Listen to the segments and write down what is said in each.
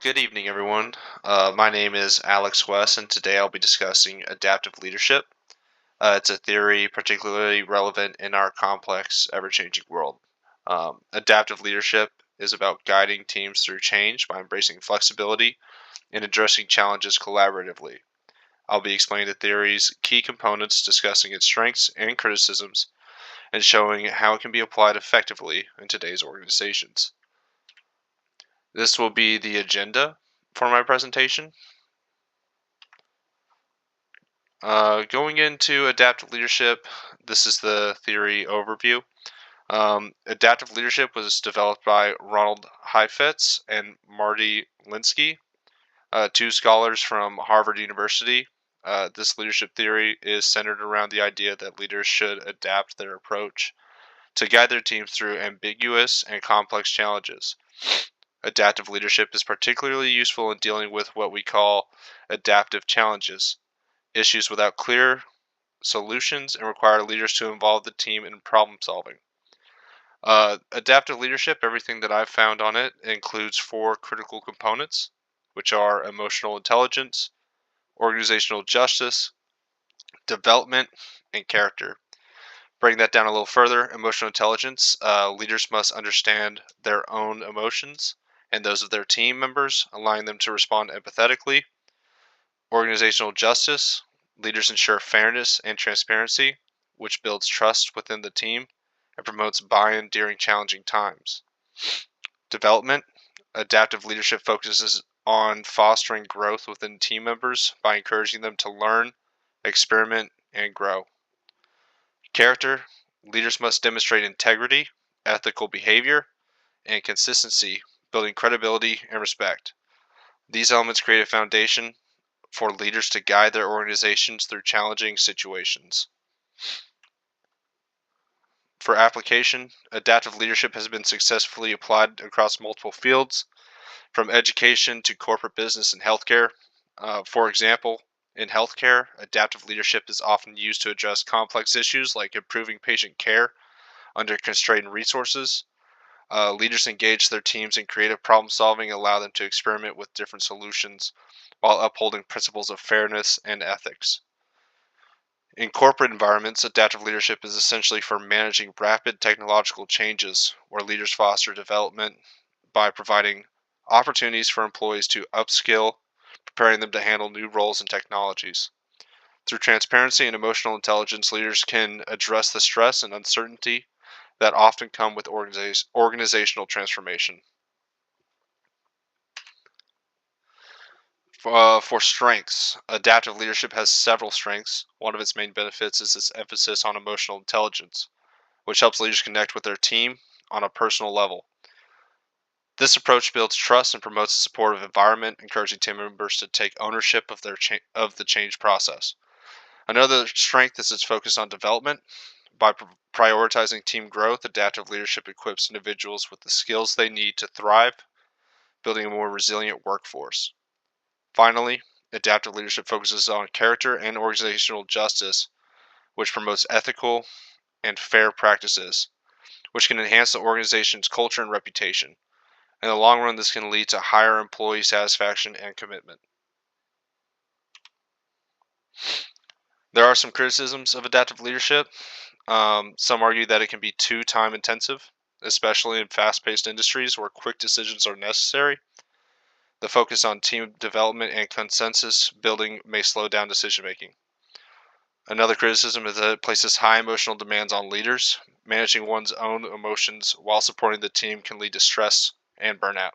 Good evening, everyone. My name is Alex West, and today I'll be discussing adaptive leadership. It's a theory particularly relevant in our complex, ever changing world. Adaptive leadership is about guiding teams through change by embracing flexibility and addressing challenges collaboratively. I'll be explaining the theory's key components, discussing its strengths and criticisms, and showing how it can be applied effectively in today's organizations. This will be the agenda for my presentation. Going into adaptive leadership, this is the theory overview. Adaptive leadership was developed by Ronald Heifetz and Marty Linsky, two scholars from Harvard University. This leadership theory is centered around the idea that leaders should adapt their approach to guide their teams through ambiguous and complex challenges. Adaptive leadership is particularly useful in dealing with what we call adaptive challenges, issues without clear solutions and require leaders to involve the team in problem solving. Adaptive leadership, everything that I've found on it, includes four critical components, which are emotional intelligence, organizational justice, development, and character. Breaking that down a little further, emotional intelligence, leaders must understand their own emotions and those of their team members, allowing them to respond empathetically. Organizational justice, leaders ensure fairness and transparency, which builds trust within the team and promotes buy-in during challenging times. Development, adaptive leadership focuses on fostering growth within team members by encouraging them to learn, experiment, and grow. Character, leaders must demonstrate integrity, ethical behavior, and consistency, building credibility and respect. These elements create a foundation for leaders to guide their organizations through challenging situations. For application, adaptive leadership has been successfully applied across multiple fields, from education to corporate business and healthcare. For example, in healthcare, adaptive leadership is often used to address complex issues like improving patient care under constrained resources. Leaders engage their teams in creative problem solving and allow them to experiment with different solutions while upholding principles of fairness and ethics. In corporate environments, adaptive leadership is essentially for managing rapid technological changes, where leaders foster development by providing opportunities for employees to upskill, preparing them to handle new roles and technologies. Through transparency and emotional intelligence, leaders can address the stress and uncertainty that often come with organizational transformation. For strengths, adaptive leadership has several strengths. One of its main benefits is its emphasis on emotional intelligence, which helps leaders connect with their team on a personal level. This approach builds trust and promotes a supportive environment, encouraging team members to take ownership of the change process. Another strength is its focus on development. By prioritizing team growth, adaptive leadership equips individuals with the skills they need to thrive, building a more resilient workforce. Finally, adaptive leadership focuses on character and organizational justice, which promotes ethical and fair practices, which can enhance the organization's culture and reputation. In the long run, this can lead to higher employee satisfaction and commitment. There are some criticisms of adaptive leadership. Some argue that it can be too time intensive, especially in fast paced industries where quick decisions are necessary. The focus on team development and consensus building may slow down decision making. Another criticism is that it places high emotional demands on leaders. Managing one's own emotions while supporting the team can lead to stress and burnout.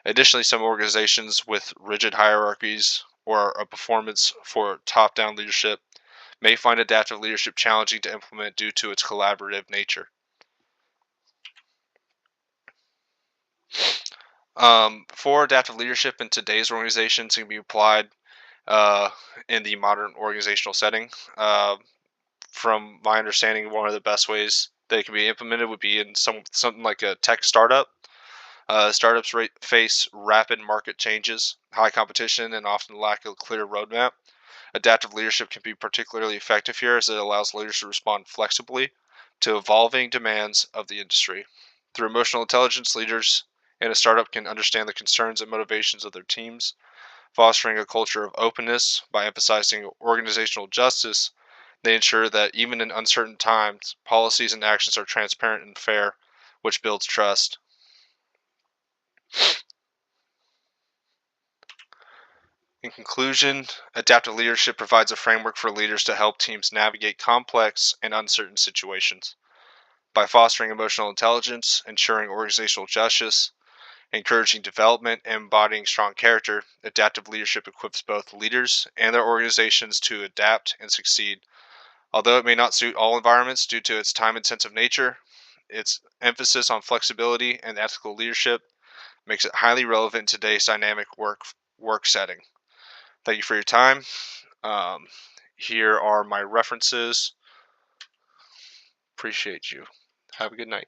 Additionally, some organizations with rigid hierarchies or a performance for top down leadership may find adaptive leadership challenging to implement due to its collaborative nature. For adaptive leadership in today's organizations can be applied uh, in the modern organizational setting. From my understanding, one of the best ways that it can be implemented would be in something like a tech startup. Startups face rapid market changes, high competition, and often lack a clear roadmap. Adaptive leadership can be particularly effective here as it allows leaders to respond flexibly to evolving demands of the industry. Through emotional intelligence, leaders and a startup can understand the concerns and motivations of their teams, fostering a culture of openness by emphasizing organizational justice. They ensure that even in uncertain times, policies and actions are transparent and fair, which builds trust. In conclusion, adaptive leadership provides a framework for leaders to help teams navigate complex and uncertain situations. By fostering emotional intelligence, ensuring organizational justice, encouraging development, and embodying strong character, adaptive leadership equips both leaders and their organizations to adapt and succeed. Although it may not suit all environments due to its time intensive nature, its emphasis on flexibility and ethical leadership makes it highly relevant in today's dynamic work setting. Thank you for your time. Um, Here are my references. Appreciate you. Have a good night.